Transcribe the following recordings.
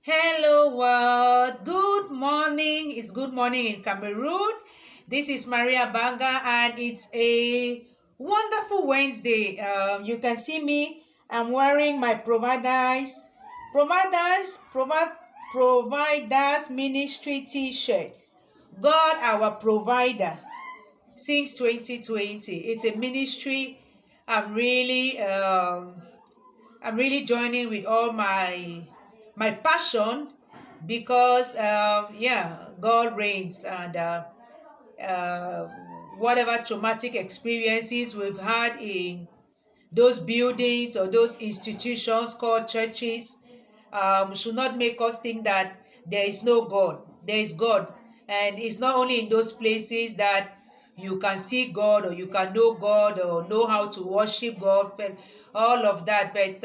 Hello world, good morning. It's good morning in Cameroon. This is Maria Abanga and it's a wonderful Wednesday. You can see me. I'm wearing my providers ministry t-shirt. God our provider since 2020. It's a ministry. I'm really joining with all my passion because God reigns, and whatever traumatic experiences we've had in those buildings or those institutions called churches should not make us think that there is no God. There is God, and it's not only in those places that you can see God or you can know God or know how to worship God, all of that. But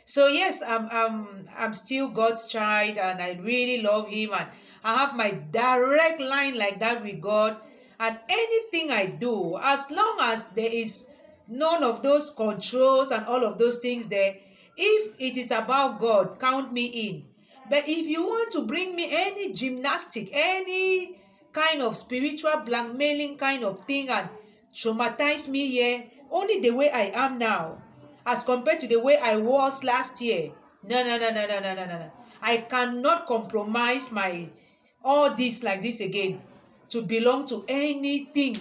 so yes, I'm still God's child, and I really love Him, and I have my direct line like that with God. And anything I do, as long as there is none of those controls and all of those things there, if it is about God, count me in. But if you want to bring me any gymnastic, any kind of spiritual blackmailing kind of thing and traumatize me here, only the way I am now as compared to the way I was last year, no. I cannot compromise my all this like this again to belong to anything.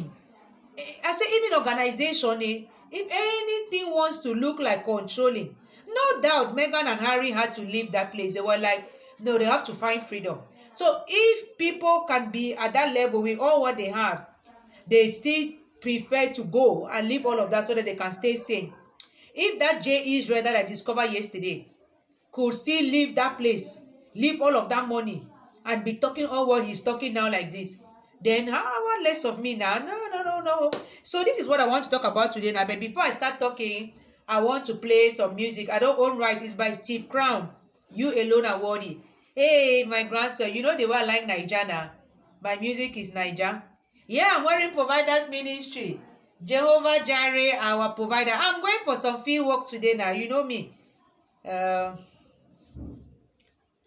I say even organization, if anything wants to look like controlling, no doubt Meghan and Harry had to leave that place. They were like, no, they have to find freedom. So if people can be at that level with all what they have, they still prefer to go and leave all of that so that they can stay sane. If that J. Israel that I discovered yesterday could still leave that place, leave all of that money, and be talking all what he's talking now like this, then what less of me now? No. So this is what I want to talk about today now. But before I start talking, I want to play some music. I don't own rights. It's by Steve Crown. You Alone Are Worthy. Hey, my grandson, you know the way I like Naija now. My music is Naija. Yeah, I'm wearing Providers Ministry. Jehovah Jireh, our provider. I'm going for some field work today now. You know me.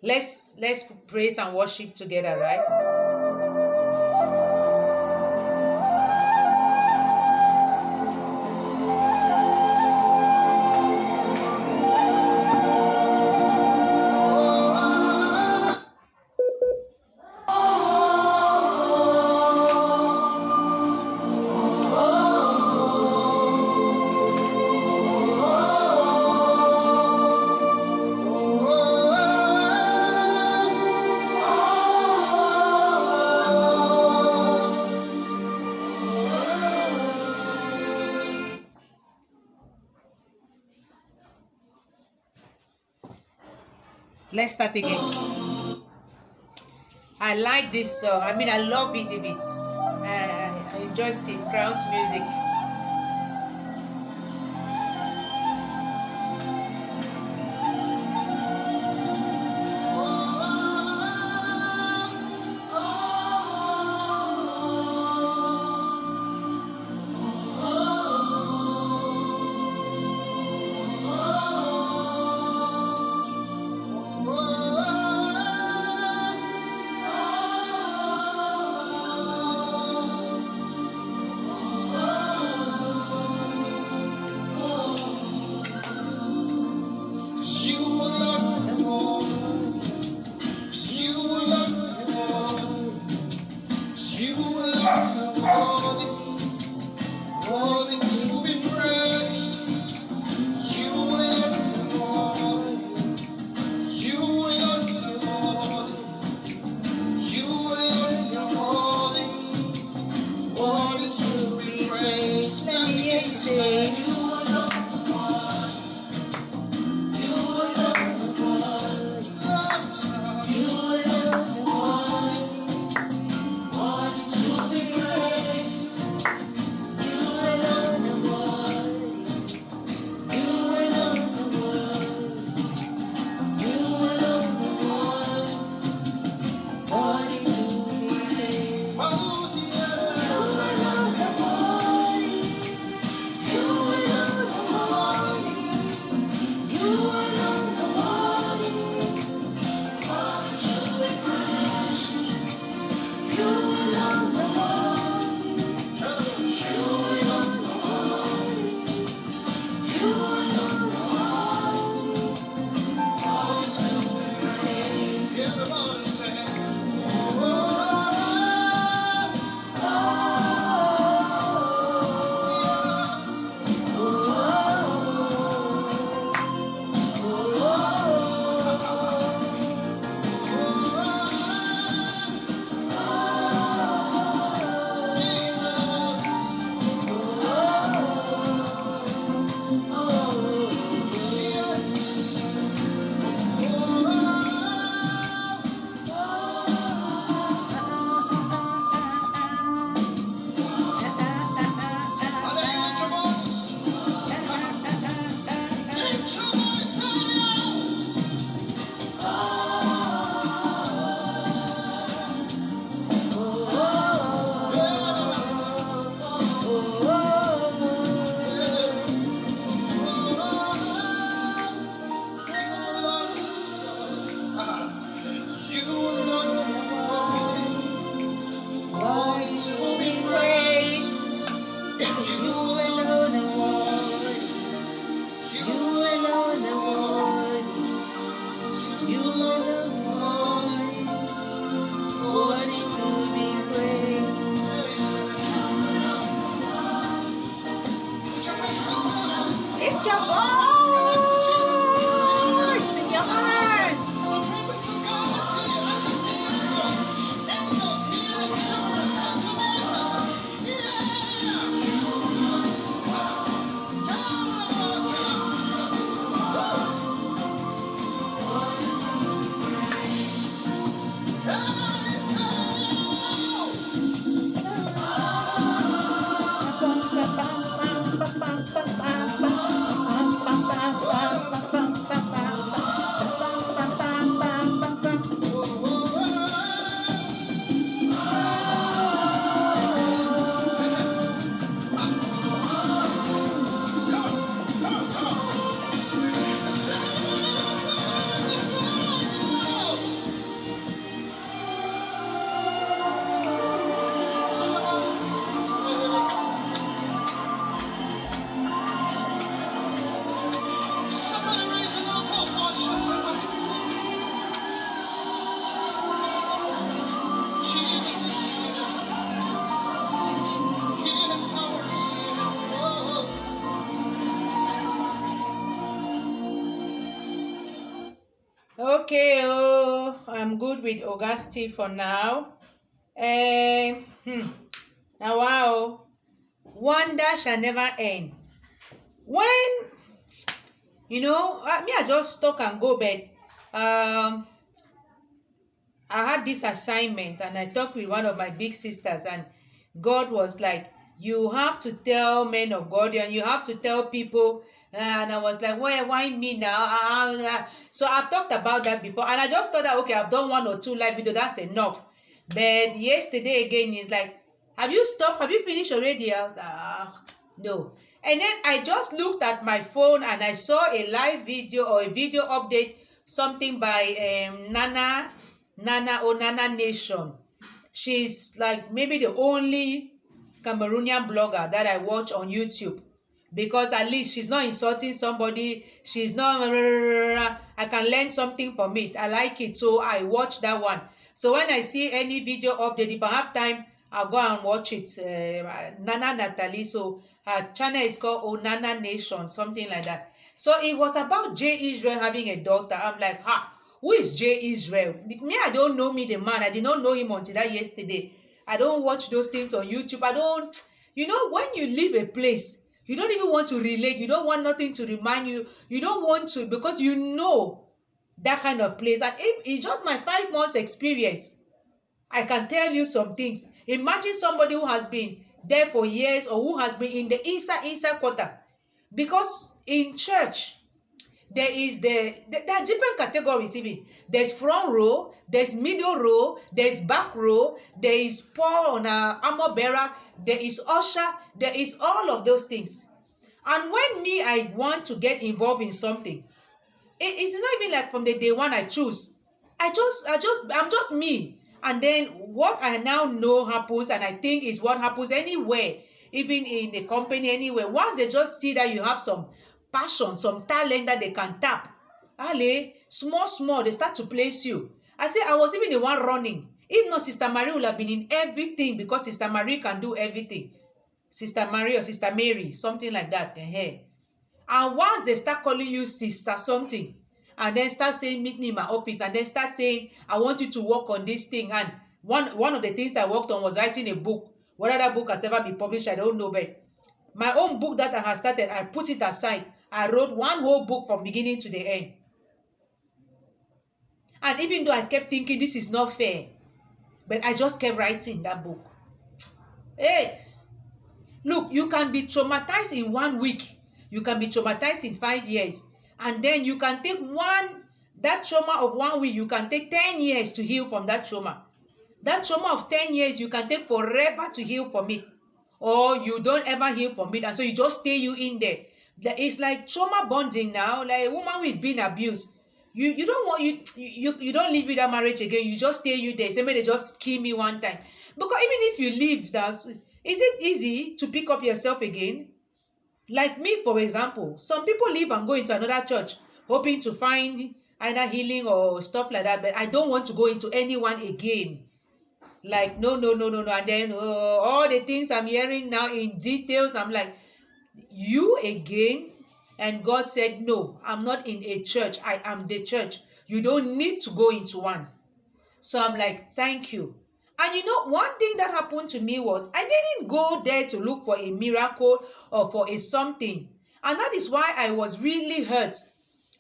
Let's praise and worship together, right? Let's start again. I like this song. I love it a bit. I enjoy Steve Crown's music. Lift your voice in your hands. Okay, I'm good with Augusty for now. Now, wow, wonder shall never end. When, I just talk and go bed. I had this assignment and I talked with one of my big sisters, and God was like, you have to tell men of God and you have to tell people. And I was like, well, why me now? So I've talked about that before, and I just thought that, okay, I've done 1 or 2 live videos, that's enough. But yesterday again, he's like, have you stopped? Have you finished already? I was like, no. And then I just looked at my phone and I saw a live video or a video update, something by Nana Nation. She's like maybe the only Cameroonian blogger that I watch on YouTube, because at least she's not insulting somebody. She's not, I can learn something from it. I like it, so I watch that one. So when I see any video update, if I have time, I'll go and watch it. Nana Natalie, so her channel is called Nana Nation, something like that. So it was about J. Israel having a daughter. I'm like, who is J. Israel? Me, I don't know the man. I did not know him until that yesterday. I don't watch those things on YouTube. I don't, when you leave a place, you don't even want to relate. You don't want nothing to remind you. You don't want to, because you know that kind of place. And it's just my 5 months experience. I can tell you some things. Imagine somebody who has been there for years, or who has been in the inside quarter. Because in church, there are different categories even. There's front row, there's middle row, there's back row, there is Paul on a armor bearer, there is usher, there is all of those things. And when I want to get involved in something, it's not even like from the day one I choose. I'm just me. And then what I now know happens, and I think is what happens anywhere, even in a company, anywhere. Once they just see that you have some passion, some talent that they can tap, small, they start to place you. I was even the one running. If not, Sister Marie would have been in everything, because Sister Marie can do everything. Sister Marie or Sister Mary, something like that. And once they start calling you sister something, and then start saying, meet me in my office, and then start saying, I want you to work on this thing. And one of the things I worked on was writing a book. Whether that book has ever been published, I don't know, but my own book that I have started, I put it aside. I wrote one whole book from beginning to the end. And even though I kept thinking this is not fair, but I just kept writing that book. Hey, look, you can be traumatized in 1 week. You can be traumatized in 5 years. And then you can take that trauma of 1 week, you can take 10 years to heal from that trauma. That trauma of 10 years, you can take forever to heal from it. Or you don't ever heal from it, and so you just stay in there. It's like trauma bonding now. Like a woman who is being abused. You don't want, you don't live with that marriage again. You just stay there. Say, they just kill me one time. Because even if you leave, is it easy to pick up yourself again? Like me, for example, some people leave and go into another church hoping to find either healing or stuff like that. But I don't want to go into anyone again. Like, no. And then all the things I'm hearing now in details, I'm like, you again? And God said, no, I'm not in a church. I am the church. You don't need to go into one. So I'm like, thank you. And you know, one thing that happened to me was I didn't go there to look for a miracle or for a something. And that is why I was really hurt.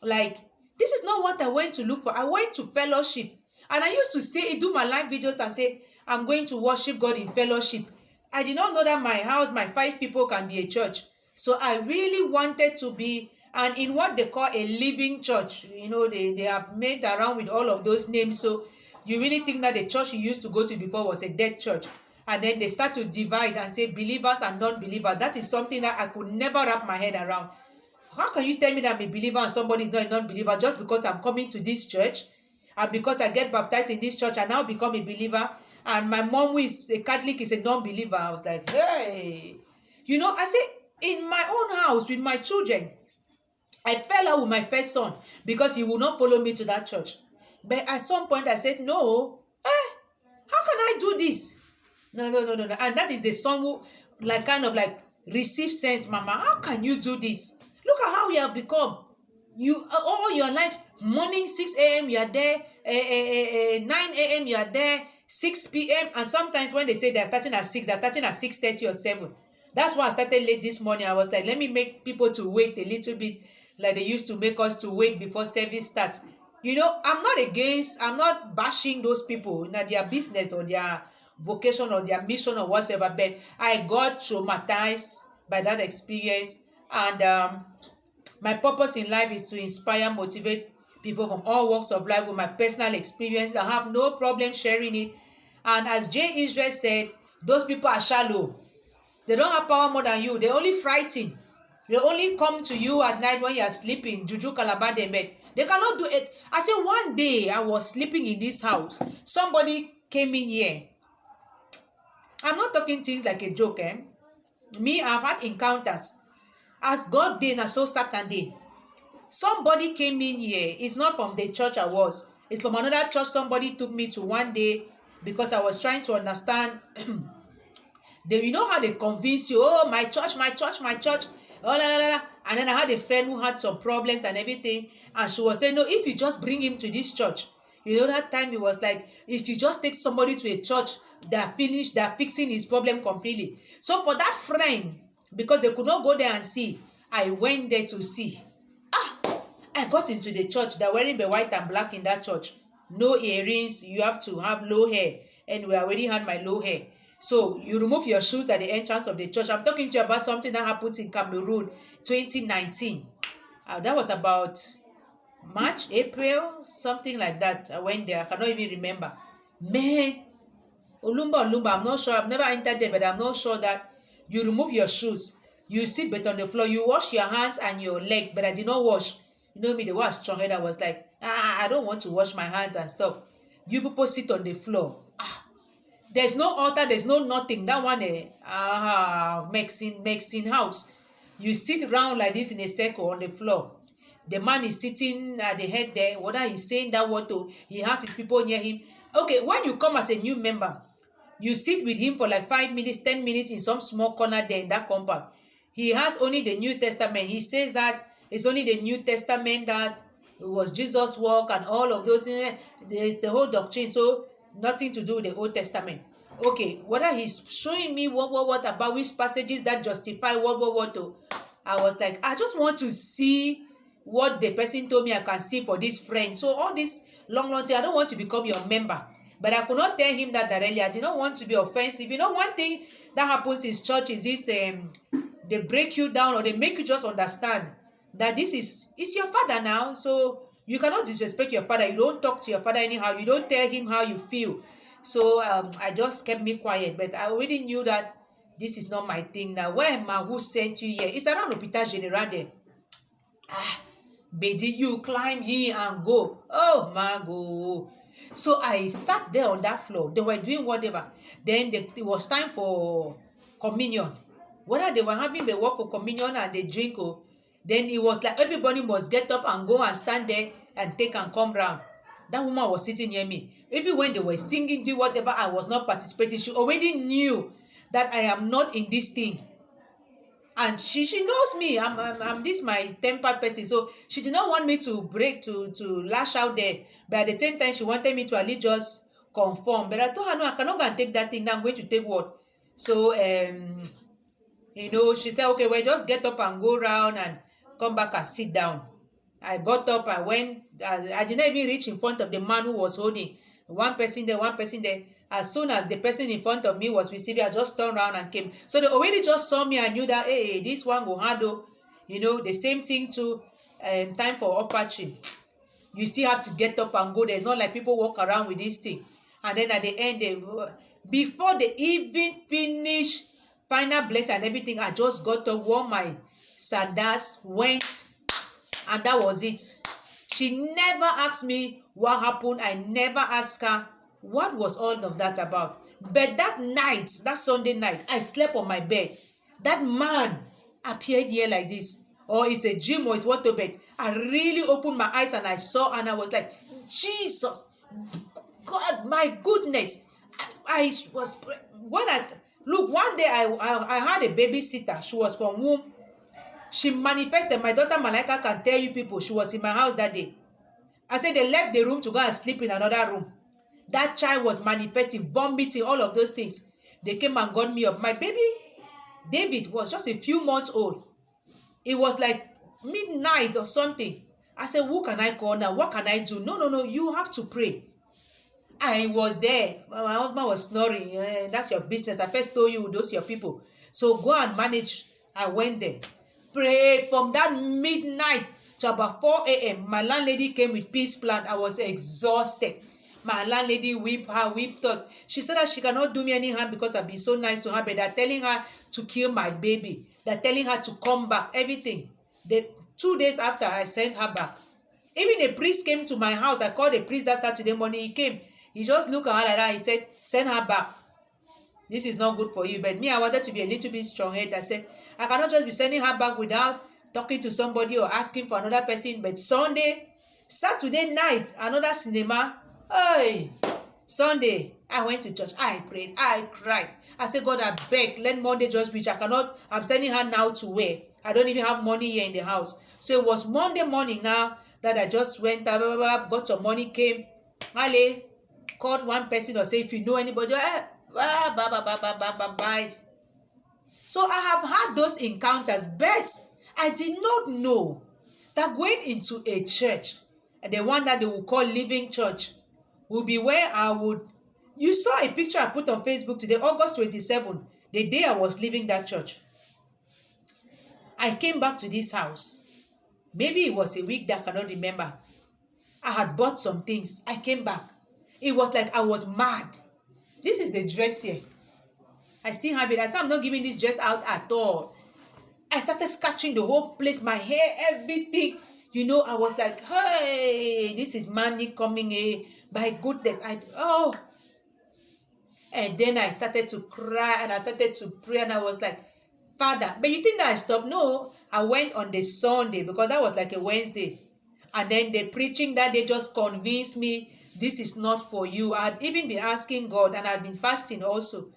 Like, this is not what I went to look for. I went to fellowship. And I used to say, do my live videos and say, I'm going to worship God in fellowship. I did not know that my house, my 5 people can be a church. So I really wanted to be, and in what they call a living church. You know, they have made around with all of those names. So you really think that the church you used to go to before was a dead church. And then they start to divide and say believers and non-believers. That is something that I could never wrap my head around. How can you tell me that I'm a believer and somebody is not a non-believer just because I'm coming to this church and because I get baptized in this church I now become a believer, and my mom who is a Catholic is a non-believer? I was like, hey. You know, I say in my own house with my children, I fell out with my first son because he would not follow me to that church. But at some point I said, no, how can I do this? No. And that is the son who like kind of like receive sense. Mama, how can you do this? Look at how you have become. You all your life, morning 6 a.m. you are there, 9 a.m. you are there, 6 p.m. and sometimes when they say they're starting at 6, they're starting at 6:30 or 7. That's why I started late this morning. I was like, let me make people to wait a little bit, like they used to make us to wait before service starts. You know, I'm not bashing those people, their business or their vocation or their mission or whatever, but I got traumatized by that experience. And my purpose in life is to inspire, motivate people from all walks of life with my personal experience. I have no problem sharing it. And as J. Israel said, those people are shallow. They don't have power more than you. They only frighten. They only come to you at night when you are sleeping. Juju Calabar they met. They cannot do it. I said one day I was sleeping in this house. Somebody came in here. I'm not talking things like a joke. Me, I've had encounters. As God did, and so Satan did. Somebody came in here. It's not from the church I was. It's from another church somebody took me to one day because I was trying to understand. You know how they convince you, oh, my church, oh, la, la, la. And then I had a friend who had some problems and everything, and she was saying, no, if you just bring him to this church. You know, that time it was like, if you just take somebody to a church, they're fixing his problem completely. So for that friend, because they could not go there and see, I went there to see. I got into the church. They're wearing the white and black in that church. No earrings. You have to have low hair. And we already had my low hair. So you remove your shoes at the entrance of the church. I'm talking to you about something that happened in Cameroon, 2019. That was about March, April, something like that. I went there. I cannot even remember. Man, Olumba, I'm not sure. I've never entered there, but I'm not sure that you remove your shoes. You sit but on the floor. You wash your hands and your legs, but I did not wash. You know me, they were strong-headed. I was like, I don't want to wash my hands and stuff. You people sit on the floor. There's no altar, there's no nothing. That one, Mexican house. You sit around like this in a circle on the floor. The man is sitting at the head there. Whether he's saying that word to, he has his people near him. Okay, when you come as a new member, you sit with him for like 5 minutes, 10 minutes in some small corner there in that compound. He has only the New Testament. He says that it's only the New Testament that it was Jesus' work and all of those things. There's the whole doctrine, so nothing to do with the Old Testament. Okay, whether he's showing me what about which passages that justify what. I was like, I just want to see what the person told me I can see for this friend. So all this long thing, I don't want to become your member. But I could not tell him that directly. I did not want to be offensive. You know, one thing that happens in church is this, they break you down or they make you just understand that it's your father now. So you cannot disrespect your father. You don't talk to your father anyhow. You don't tell him how you feel. So I just kept me quiet. But I already knew that this is not my thing now. Where am I? Who sent you here? It's around Hôpital General there. Bedi, you climb here and go. Oh my God. So I sat there on that floor. They were doing whatever. Then it was time for communion. Whether they were having the work for communion and the drink, then it was like everybody must get up and go and stand there and take and come round. That woman was sitting near me. Even when they were singing, do whatever, I was not participating. She already knew that I am not in this thing. And she knows me. I'm this my tempered person, so she did not want me to break to lash out there, but at the same time she wanted me to at least just conform. But I told her, no, I cannot go and take that thing now. I'm going to take what? So she said, okay, well, just get up and go around and come back and sit down. I got up, I went, I did not even reach in front of the man who was holding. One person there, one person there. As soon as the person in front of me was receiving, I just turned around and came. So they already just saw me. I knew that, hey, this one will handle. The same thing too. Time for offering. You still have to get up and go. There's not like people walk around with this thing. And then at the end, before they even finish final blessing and everything, I just got up, wore my sandals, went, and that was it. She never asked me what happened. I never asked her what was all of that about. But that night, that Sunday night, I slept on my bed. That man appeared here like this, or it's a dream, or it's what to bed. I really opened my eyes and I saw, and I was like, Jesus, God, my goodness. I was, when I look, one day I had a babysitter. She was from womb. She manifested. My daughter Malika can tell you people, she was in my house that day. I said they left the room to go and sleep in another room. That child was manifesting, vomiting, all of those things. They came and got me up. My baby David was just a few months old. It was like midnight or something. I said, who can I call now? What can I do? No, you have to pray. I was there. My husband was snoring. That's your business. I first told you, those are your people. So go and manage. I went there. Prayed from that midnight to about 4 a.m. My landlady came with peace plan. I was exhausted. My landlady whipped us. She said that she cannot do me any harm because I've been so nice to her, but they're telling her to kill my baby. They're telling her to come back, everything. 2 days after, I sent her back. Even a priest came to my house. I called a priest that Saturday morning. He came. He just looked at her like that. He said, send her back. This is not good for you. But me, I wanted to be a little bit strong-headed. I said, I cannot just be sending her back without talking to somebody or asking for another person. But Saturday night, another cinema. Hey, Sunday, I went to church. I prayed. I cried. I said, God, I beg, let Monday just reach. I'm sending her now to where? I don't even have money here in the house. So it was Monday morning now that I just went, got some money, came. Ale, called one person or say, if you know anybody, bye. So I have had those encounters, but I did not know that going into a church, the one that they will call living church, will be where I would. You saw a picture I put on Facebook today, August 27, the day I was leaving that church. I came back to this house. Maybe it was a week that I cannot remember. I had bought some things. I came back. It was like I was mad. This is the dress here. I still have it. I said, I'm not giving this dress out at all. I started scratching the whole place, my hair, everything. I was like, hey, this is money coming in. My goodness. And then I started to cry and I started to pray and I was like, Father, but you think that I stopped? No, I went on the Sunday because that was like a Wednesday. And then the preaching that they just convinced me, this is not for you. I had even been asking God and I had been fasting also.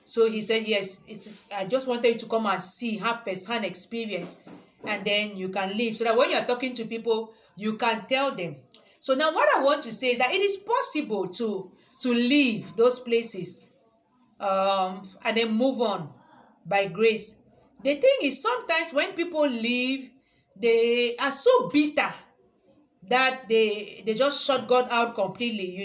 So he said, yes, I just wanted you to come and see, have first-hand experience. And then you can leave. So that when you're talking to people, you can tell them. So now what I want to say is that it is possible to leave those places and then move on by grace. The thing is, sometimes when people leave, they are so bitter that they just shut God out completely,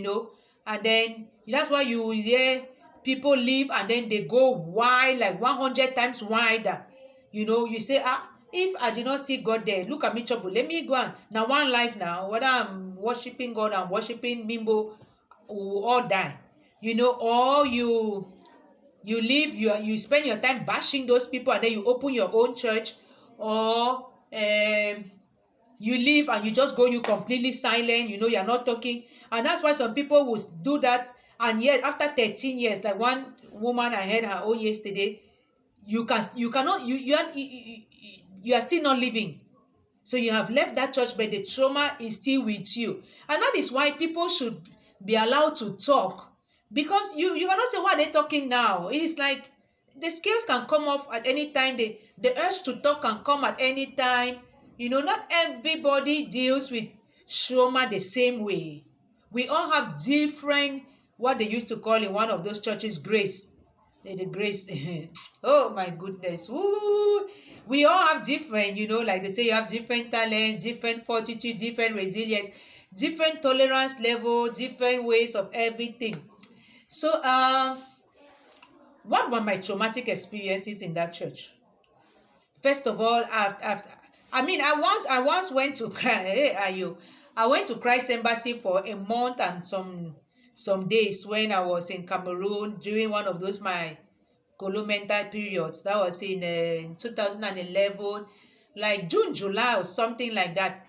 and then that's why you hear people leave and then they go wide, like 100 times wider. You say, if I did not see God there, look at me trouble, let me go on. Now one life now, whether I'm worshiping God, I'm worshiping Mimbo, we'll all die. Or you leave, you spend your time bashing those people and then you open your own church, or you leave and you just go, you completely silent, you're not talking. And that's why some people would do that. And yet after 13 years, like one woman, I heard her own yesterday, you are still not living. So you have left that church, but the trauma is still with you. And that is why people should be allowed to talk, because you cannot say, why are they talking now? It's like the scales can come off at any time. The urge to talk can come at any time. Not everybody deals with trauma the same way. We all have different, what they used to call in one of those churches, grace. The grace. Oh my goodness. Woo. We all have different, like they say, you have different talents, different fortitude, different resilience, different tolerance level, different ways of everything. So what were my traumatic experiences in that church? First of all, I once went to I went to Christ Embassy for a month and some days when I was in Cameroon during one of those my mental periods. That was in 2011, like June, July or something like that.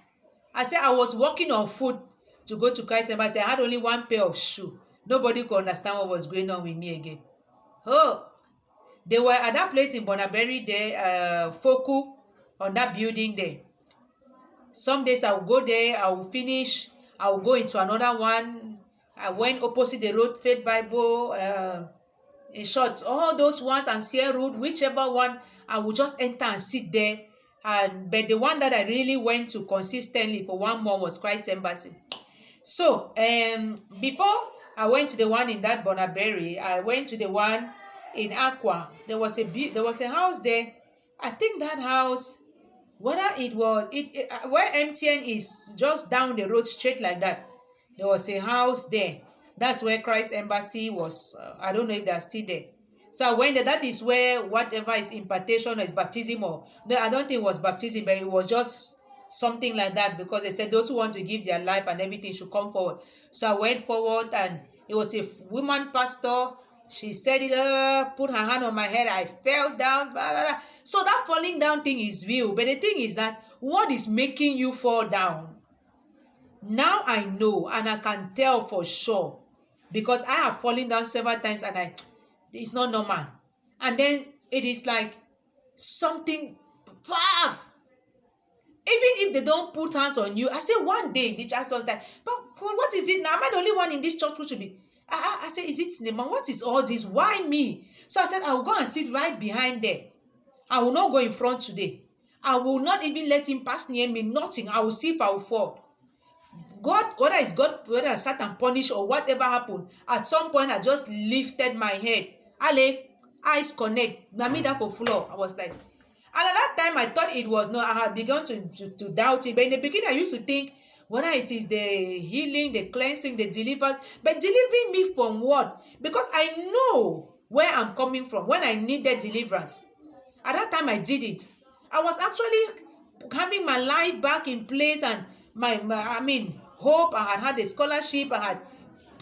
I said I was walking on foot to go to Christ Embassy. I had only one pair of shoes. Nobody could understand what was going on with me again. Oh, they were at that place in Bonaberry there, Foku, on that building there. Some days I will go there, I will finish, I will go into another one. I went opposite the road, Faith Bible, in short, all those ones, and Sierra Road, whichever one, I will just enter and sit there. But the one that I really went to consistently for 1 month was Christ Embassy. So, before I went to the one in that Bonaberry, I went to the one in Aqua. There was a house there. I think that house, whether it was where MTN is, just down the road straight like that, there was a house there. That's where Christ Embassy was. I don't know if they're still there. So I went there. That is where whatever is impartation or is baptism, or no, I don't think it was baptism, but it was just something like that, because they said those who want to give their life and everything should come forward. So I went forward, and it was a woman pastor. She said it, put her hand on my head. I fell down. Blah, blah, blah. So that falling down thing is real. But the thing is that what is making you fall down? Now I know, and I can tell for sure, because I have fallen down several times, and it's not normal. And then it is like something, even if they don't put hands on you. I said one day the church was like, but what is it now? Am I the only one in this church who should be? I said, is it cinema? What is all this? Why me? So I said, I will go and sit right behind there. I will not go in front today. I will not even let him pass near me. Nothing. I will see if I will fall. God, whether I sat and punished or whatever happened, at some point I just lifted my head. Eyes connect. Namida for floor. I was like, and at that time I thought it was no. I had begun to doubt it. But in the beginning I used to think whether it is the healing, the cleansing, the deliverance. But delivering me from what? Because I know where I'm coming from when I needed deliverance. At that time I did it. I was actually having my life back in place, and hope. I had a scholarship. I had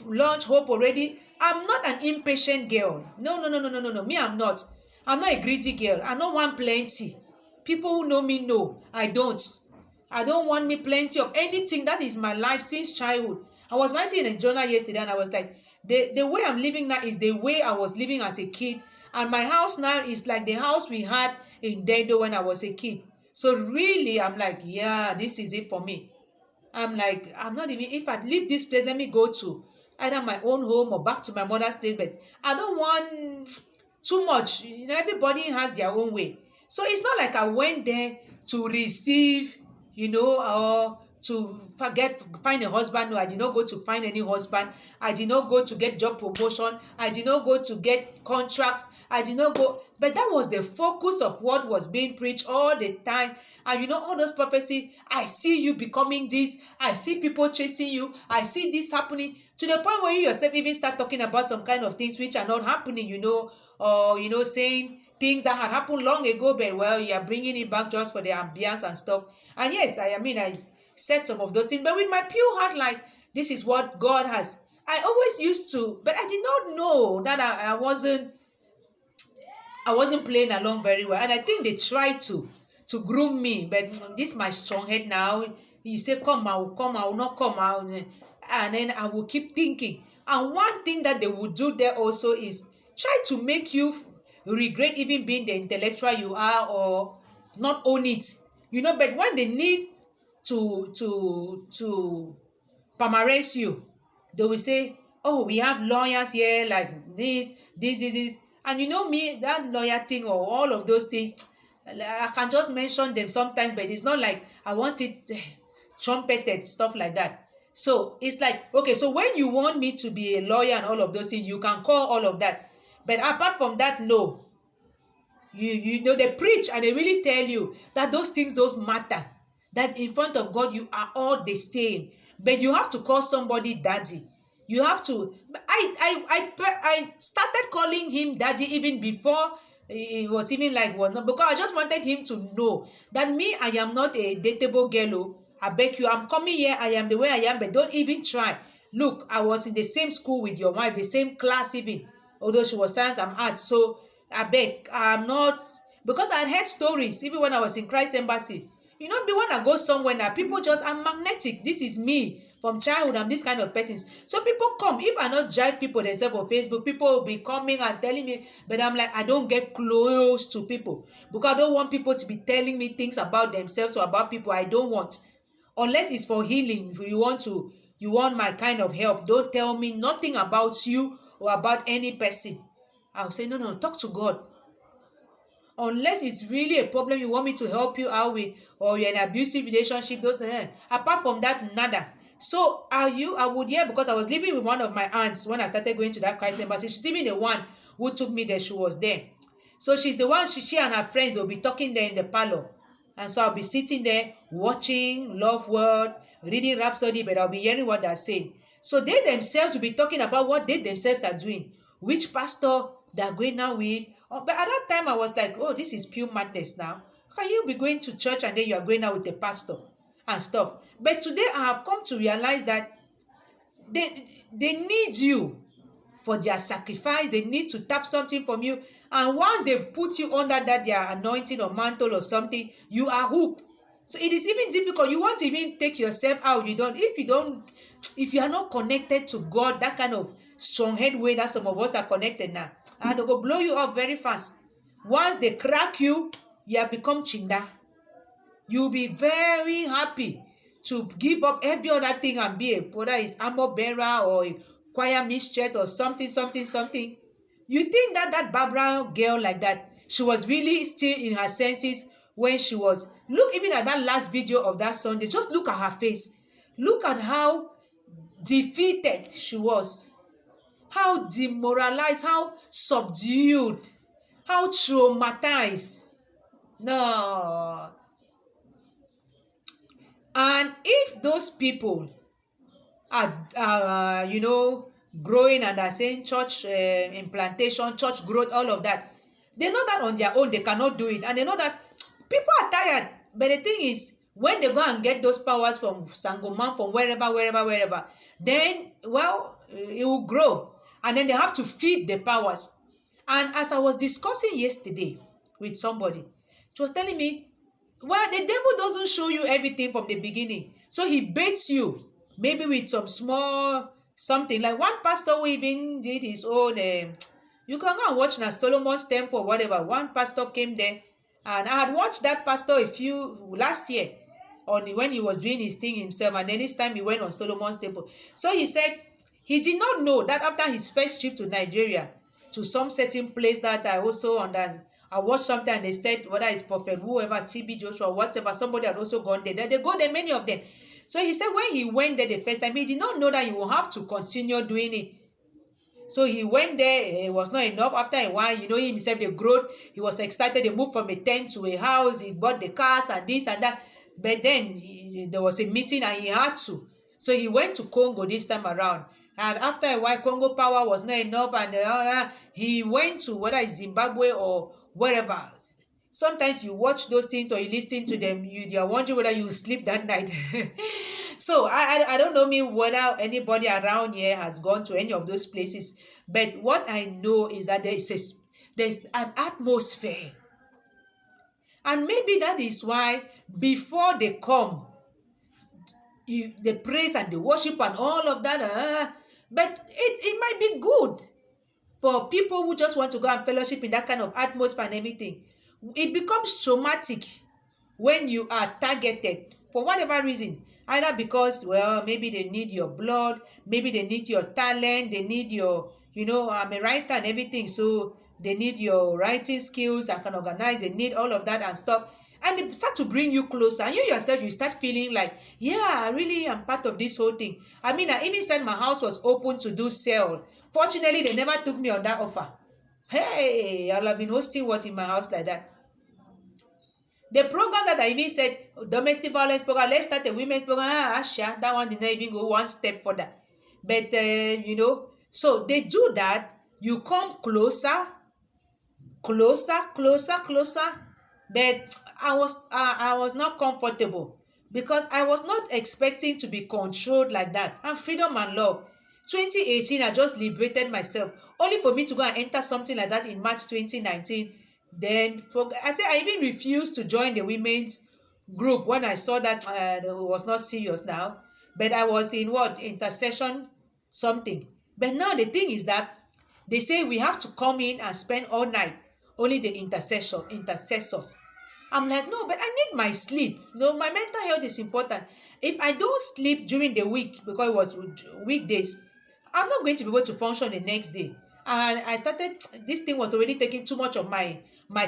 launched hope already. I'm not an impatient girl. No. Me, I'm not. I'm not a greedy girl. I don't want plenty. People who know me know I don't. I don't want me plenty of anything. That is my life since childhood. I was writing in a journal yesterday, and I was like, the way I'm living now is the way I was living as a kid. And my house now is like the house we had in Dedo when I was a kid. So really, I'm like, yeah, this is it for me. I'm like, I'm not even, if I leave this place, let me go to either my own home or back to my mother's place. But I don't want too much. Everybody has their own way. So it's not like I went there to receive, or to find a husband. No, I did not go to find any husband. I did not go to get job promotion. I did not go to get contracts. I did not go. But that was the focus of what was being preached all the time. And all those prophecies, I see you becoming this. I see people chasing you. I see this happening, to the point where you yourself even start talking about some kind of things which are not happening, or, saying things that had happened long ago, but well, you are bringing it back just for the ambience and stuff. And yes, I said some of those things, but with my pure heart, like, this is what God has. I always used to, but I did not know that I wasn't playing along very well. And I think they tried to groom me, but this is my strong head now. You say, come, I will not come out. And then I will keep thinking. And one thing that they would do there also is try to make you regret even being the intellectual you are, or not own it. But when they need to permanence you, they will say, oh, we have lawyers here like this. And you know me, that lawyer thing or all of those things, I can just mention them sometimes, but it's not like I want it trumpeted, stuff like that. So it's like, okay, so when you want me to be a lawyer and all of those things, you can call all of that. But apart from that, no. You know, they preach and they really tell you that those things don't matter, that in front of God you are all the same, but you have to call somebody daddy. You have to. I started calling him daddy even before it was even like, well, not, because I just wanted him to know that me, I am not a dateable girl. I beg you, I'm coming here, I am the way I am, but don't even try. Look, I was in the same school with your wife, the same class even, although she was science and arts. So I beg, I'm not, because I heard stories even when I was in Christ Embassy. You know, me when I go somewhere now, people just, I'm magnetic. This is me from childhood. I'm this kind of person. So people come. If I not drive people themselves on Facebook, people will be coming and telling me, but I'm like, I don't get close to people because I don't want people to be telling me things about themselves or about people. I don't want, unless it's for healing. If you want my kind of help, don't tell me nothing about you or about any person. I'll say, no, talk to God. Unless it's really a problem you want me to help you out with, or you're in an abusive relationship, those apart from that, nada. So I would hear, because I was living with one of my aunts when I started going to that Christ Embassy. She's even the one who took me there. She was there. So she's the one, she and her friends will be talking there in the parlor. And so I'll be sitting there watching Love World, reading Rhapsody, but I'll be hearing what they're saying. So they themselves will be talking about what they themselves are doing, which pastor they're going now with. Oh, but at that time I was like, oh, this is pure madness now. Can you be going to church and then you are going out with the pastor and stuff? But today I have come to realize that they need you for their sacrifice. They need to tap something from you. And once they put you under that their anointing or mantle or something, you are hooked. So it is even difficult. You want to even take yourself out. If you are not connected to God, that kind of strong head way that some of us are connected now, and they will blow you up very fast. Once they crack you, you have become chinda. You'll be very happy to give up every other thing and be whether it's armor bearer or a choir mistress or something. You think that Barbara girl like that, she was really still in her senses when she was, look even at that last video of that Sunday, just look at her face. Look at how defeated she was, how demoralized, how subdued, how traumatized. No. And if those people are growing and are saying church implantation, church growth, all of that, they know that on their own they cannot do it, and they know that people are tired. But the thing is, when they go and get those powers from Sangoman, from wherever, then, well, it will grow, and then they have to feed the powers. And as I was discussing yesterday with somebody, she was telling me, well, the devil doesn't show you everything from the beginning. So he baits you, maybe with some small something. Like one pastor who even did his own, you can go and watch now, Solomon's Temple or whatever. One pastor came there, and I had watched that pastor last year when he was doing his thing himself, and then this time he went on Solomon's Temple. So he said he did not know that after his first trip to Nigeria, to some certain place that I watched something, and they said whether it's Prophet whoever, TB Joshua, whatever, somebody had also gone there. They go there, many of them. So he said when he went there the first time, he did not know that he will have to continue doing it. So he went there, it was not enough. After a while, he himself, the growth, he was excited. They moved from a tent to a house, he bought the cars and this and that. But then there was a meeting and he had to. So he went to Congo this time around. And after a while, Congo power was not enough, and he went to whether it's Zimbabwe or wherever. Sometimes you watch those things or you listen to them, you are wondering whether you sleep that night. So I don't know whether anybody around here has gone to any of those places, but what I know is that there's an atmosphere, and maybe that is why before they come, the praise and the worship and all of that, but it might be good for people who just want to go and fellowship in that kind of atmosphere and everything. It becomes traumatic when you are targeted for whatever reason, either because, well, maybe they need your blood, maybe they need your talent, they need your, I'm a writer and everything, so They need your writing skills and can organize. They need all of that and stuff. And they start to bring you closer. And you yourself, you start feeling like, yeah, I really am part of this whole thing. I mean, I even said my house was open to do sale. Fortunately, they never took me on that offer. Hey, I'll have been hosting what in my house like that. The program that I even said, domestic violence program, let's start a women's program. That one did not even go one step further. But, so they do that. You come closer. But I was not comfortable because I was not expecting to be controlled like that. And freedom and love. 2018, I just liberated myself, only for me to go and enter something like that in March 2019. Then I even refused to join the women's group when I saw that it was not serious now. But I was in intercession something. But now the thing is that they say we have to come in and spend all night, only the intercessors. I'm like, no, but I need my sleep. No, my mental health is important. If I don't sleep during the week, because it was weekdays, I'm not going to be able to function the next day. And I started, this thing was already taking too much of my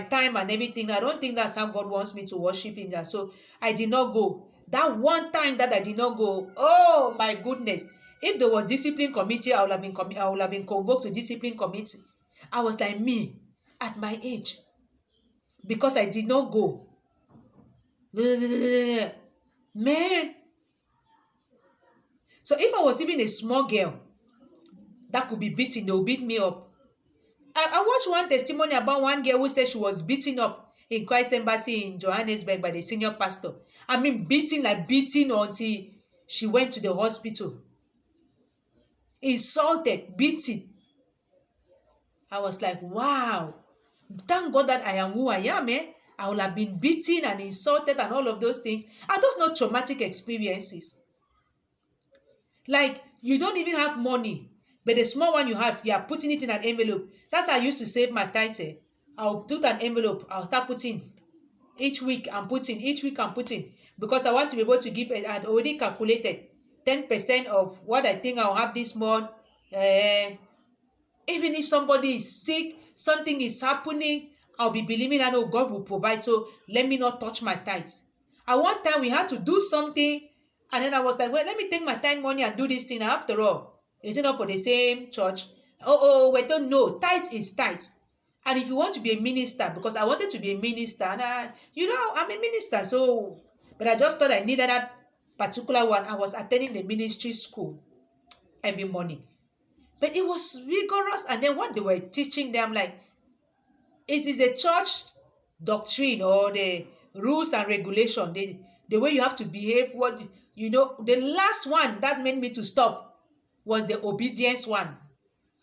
time and everything. I don't think that's how God wants me to worship him. So I did not go. That one time that I did not go, oh my goodness. If there was discipline committee, I would have been convoked to discipline committee. I was like, me, at my age, because I did not go. Man. So if I was even a small girl that could be beaten, they will beat me up. I watched one testimony about one girl who said she was beaten up in Christ Embassy in Johannesburg by the senior pastor. I mean, beating until she went to the hospital. Insulted, beaten. I was like, wow. Thank God that I am who I am. I would have been beaten and insulted and all of those things. Are those not traumatic experiences? Like, you don't even have money, but the small one you have, you are putting it in an envelope. That's how I used to save my title. I'll put an envelope. I'll start putting each week. I'm putting because I want to be able to give. I'd already calculated 10% of what I think I'll have this month. Even if somebody is sick, something is happening, I'll be believing I know God will provide. So let me not touch my tithes. At one time we had to do something, and then I was like, well, let me take my tithe money and do this thing. After all, it's not for the same church. Wait, don't know. Tithe is tithe. And if you want to be a minister, because I wanted to be a minister, and I'm a minister, so, but I just thought I needed that particular one. I was attending the ministry school every morning. But it was rigorous, and then what they were teaching them, like, it is a church doctrine or the rules and regulation, the way you have to behave. The last one that made me to stop was the obedience one.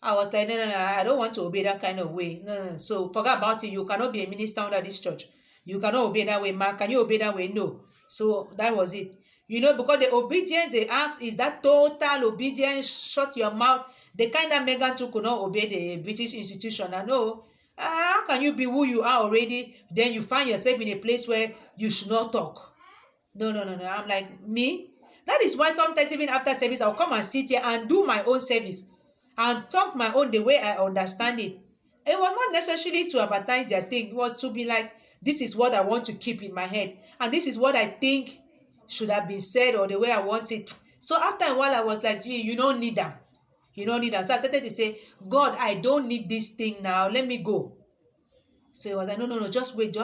I was like, no, I don't want to obey that kind of way. No. So forget about it. You cannot be a minister under this church. You cannot obey that way. Man, can you obey that way? No. So that was it. Because the obedience they asked is that total obedience, shut your mouth. The kind that Megan too could not obey the British institution. I know. How can you be who you are already, then you find yourself in a place where you should not talk? No. I'm like, me? That is why sometimes even after service, I'll come and sit here and do my own service and talk my own the way I understand it. It was not necessarily to advertise their thing. It was to be like, this is what I want to keep in my head. And this is what I think should have been said or the way I want it. So after a while, I was like, you don't need them. You don't need that. So I started to say, God, I don't need this thing now. Let me go. So he was like, no, just wait.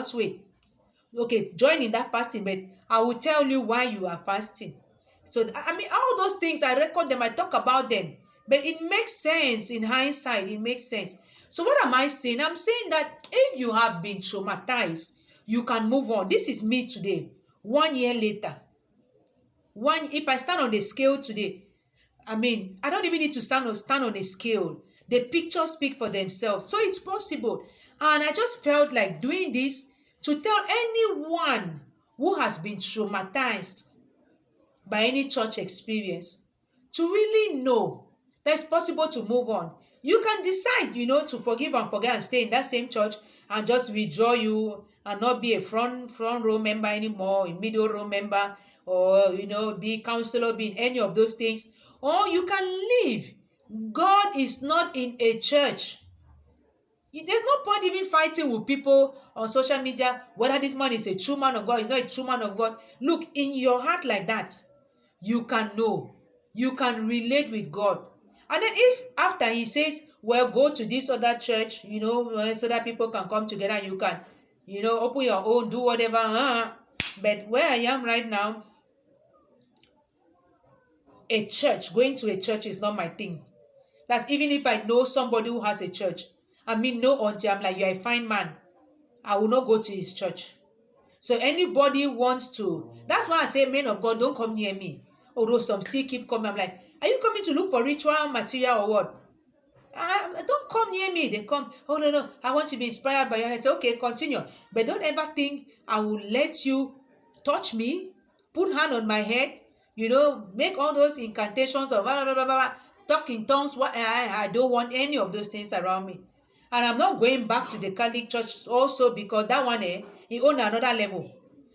Okay, join in that fasting, but I will tell you why you are fasting. So, I mean, all those things, I record them, I talk about them. But it makes sense in hindsight. It makes sense. So what am I saying? I'm saying that if you have been traumatized, you can move on. This is me today. 1 year later. If I stand on the scale today, I mean, I don't even need to stand on a scale. The pictures speak for themselves. So it's possible. And I just felt like doing this to tell anyone who has been traumatized by any church experience to really know that it's possible to move on. You can decide, to forgive and forget and stay in that same church and just withdraw you and not be a front row member anymore, a middle row member, or, be counselor, be in any of those things. Or you can leave. God is not in a church. There's no point even fighting with people on social media whether this man is a true man of God, is not a true man of God. Look, in your heart like that, you can know, you can relate with God. And then if after he says, well, go to this other church, so that people can come together and you can, open your own, do whatever. But where I am right now, going to a church is not my thing. That's even if I know somebody who has a church. I mean, no, until I'm like, you're a fine man, I will not go to his church. So anybody wants to, that's why I say, men of God, don't come near me. Although some still keep coming. I'm like, are you coming to look for ritual material or what? Don't come near me. They come, oh no, I want to be inspired by you. And I say, okay, continue. But don't ever think I will let you touch me, put hand on my head, make all those incantations of blah, blah, blah, blah, talk in tongues. I don't want any of those things around me. And I'm not going back to the Catholic Church also, because that one, he own another level.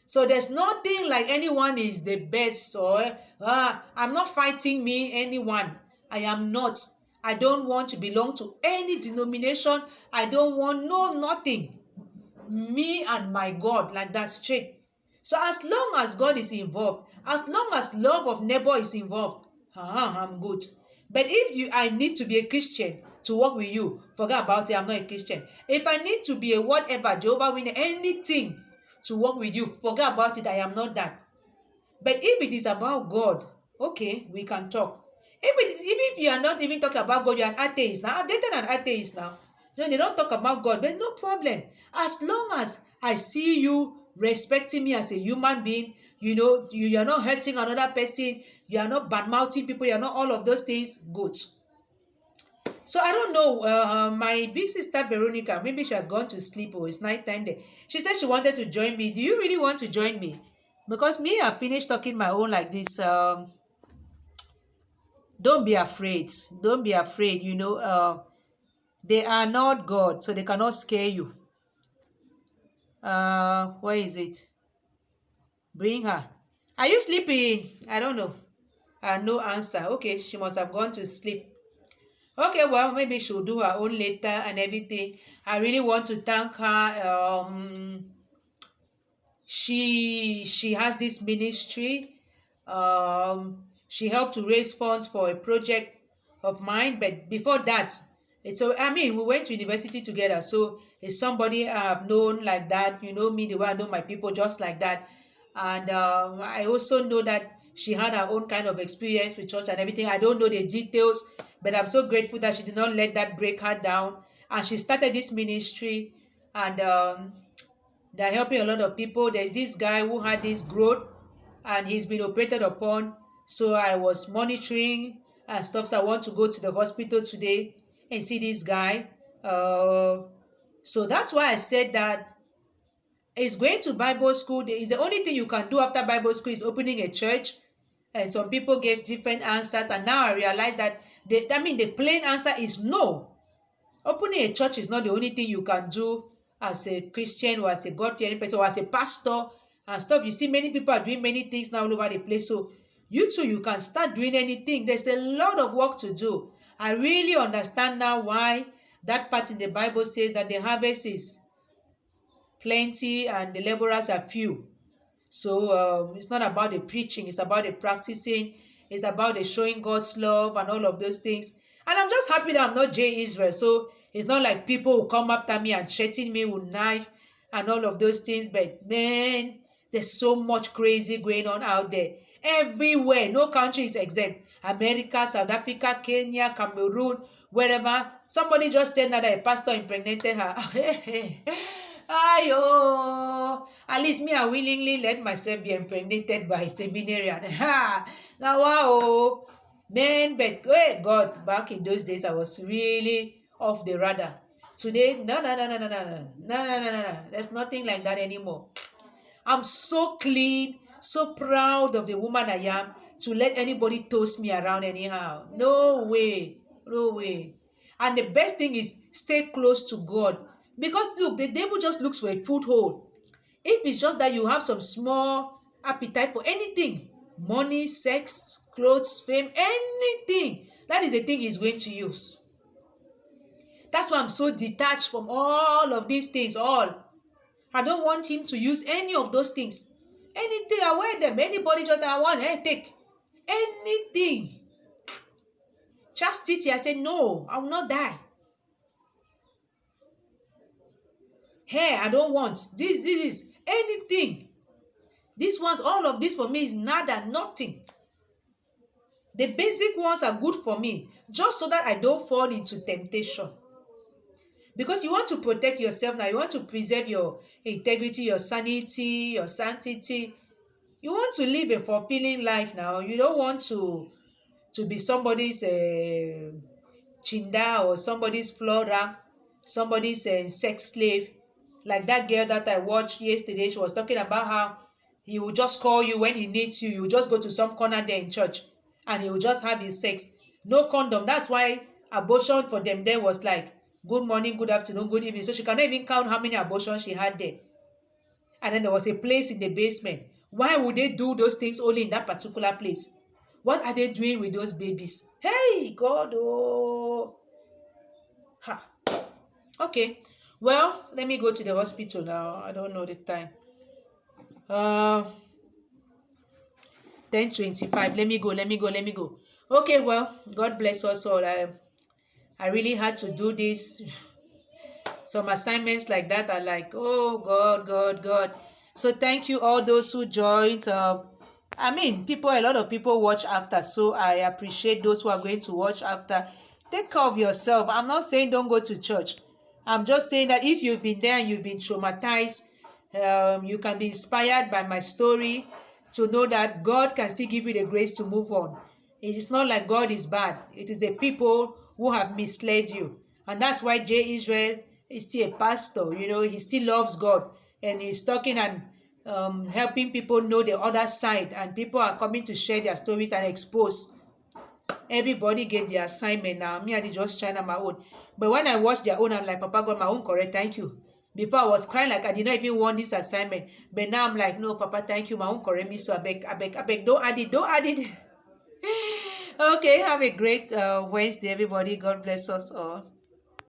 So there's nothing like anyone is the best, or I'm not fighting anyone. I am not. I don't want to belong to any denomination. I don't want nothing. Me and my God, like that, straight. So as long as God is involved, as long as love of neighbor is involved, I'm good. But if I need to be a Christian to work with you, forget about it. I'm not a Christian. If I need to be a whatever, Jehovah Witness, anything to work with you, forget about it. I am not that. But if it is about God, okay, we can talk. Even if you are not even talking about God, you're an atheist now. I've dated an atheist now. They don't talk about God, but no problem. As long as I see you respecting me as a human being, you are not hurting another person, you are not bad-mouthing people, you are not all of those things, good. So I don't know, my big sister Veronica, maybe she has gone to sleep, or it's night time there. She said she wanted to join me. Do you really want to join me? Because me, I finished talking my own like this. Don't be afraid. Don't be afraid. They are not God, so they cannot scare you. Where is it? Bring her. Are you sleeping? I don't know. No answer. Okay, she must have gone to sleep. Okay, well, maybe she'll do her own later and everything. I really want to thank her. She has this ministry. She helped to raise funds for a project of mine, but before that, we went to university together, so it's somebody I've known like that. You know me the way I know my people, just like that. And I also know that she had her own kind of experience with church and everything. I don't know the details, but I'm so grateful that she did not let that break her down, and she started this ministry, and they're helping a lot of people. There's this guy who had this growth, and he's been operated upon. So I was monitoring and stuff. So I want to go to the hospital today and see this guy. So that's why I said that it's going to Bible school. Is the only thing you can do after Bible school is opening a church. And some people gave different answers. And now I realize that the plain answer is no. Opening a church is not the only thing you can do as a Christian or as a God-fearing person or as a pastor and stuff. You see, many people are doing many things now all over the place. So you too, you can start doing anything. There's a lot of work to do. I really understand now why that part in the Bible says that the harvest is plenty and the laborers are few. So it's not about the preaching, it's about the practicing, it's about the showing God's love and all of those things. And I'm just happy that I'm not J. Israel. So it's not like people will come after me and threaten me with knife and all of those things. But man, there's so much crazy going on out there. Everywhere. No country is exempt. America, South Africa, Kenya, Cameroon, wherever. Somebody just said that a pastor impregnated her. Ayo, at least me, I willingly let myself be impregnated by a seminarian. Now, wow, man, but God, back in those days, I was really off the radar. Today, no. There's nothing like that anymore. I'm so clean, so proud of the woman I am to let anybody toast me around anyhow. No way. And the best thing is stay close to God. Because look, the devil just looks for a foothold. If it's just that you have some small appetite for anything, money, sex, clothes, fame, anything, that is the thing he's going to use. That's why I'm so detached from all of these things. All. I don't want him to use any of those things. Anything, I wear them. Anybody just I want, take. Anything. Chastity, I said, no, I will not die. Hair, I don't want. This is anything. These ones, all of this for me is nada, nothing. The basic ones are good for me, just so that I don't fall into temptation. Because you want to protect yourself now. You want to preserve your integrity, your sanity, your sanctity. You want to live a fulfilling life now. You don't want to be somebody's chinda or somebody's flora, somebody's sex slave. Like that girl that I watched yesterday, she was talking about how he will just call you when he needs you. You will just go to some corner there in church and he will just have his sex. No condom. That's why abortion for them there was like good morning, good afternoon, good evening. So she cannot even count how many abortions she had there. And then there was a place in the basement. Why would they do those things only in that particular place? What are they doing with those babies? Hey, God, oh. Ha. Okay. Well, let me go to the hospital now. I don't know the time. 10:25. Let me go. Okay, well, God bless us all. I really had to do this. Some assignments like that are like, oh, God. So thank you all those who joined. I mean, a lot of people watch after, so I appreciate those who are going to watch after. Take care of yourself. I'm not saying don't go to church. I'm just saying that if you've been there and you've been traumatized, you can be inspired by my story to know that God can still give you the grace to move on. It is not like God is bad. It is the people who have misled you. And that's why J. Israel is still a pastor. You know, he still loves God. And he's talking and helping people know the other side. And people are coming to share their stories and expose. Everybody get their assignment now. Me, I did just China my own. But when I watch their own, I'm like, Papa got my own correct. Thank you. Before I was crying like I did not even want this assignment. But now I'm like, no, Papa, thank you. My own correct me. So I beg. Don't add it. Okay, have a great Wednesday, everybody. God bless us all.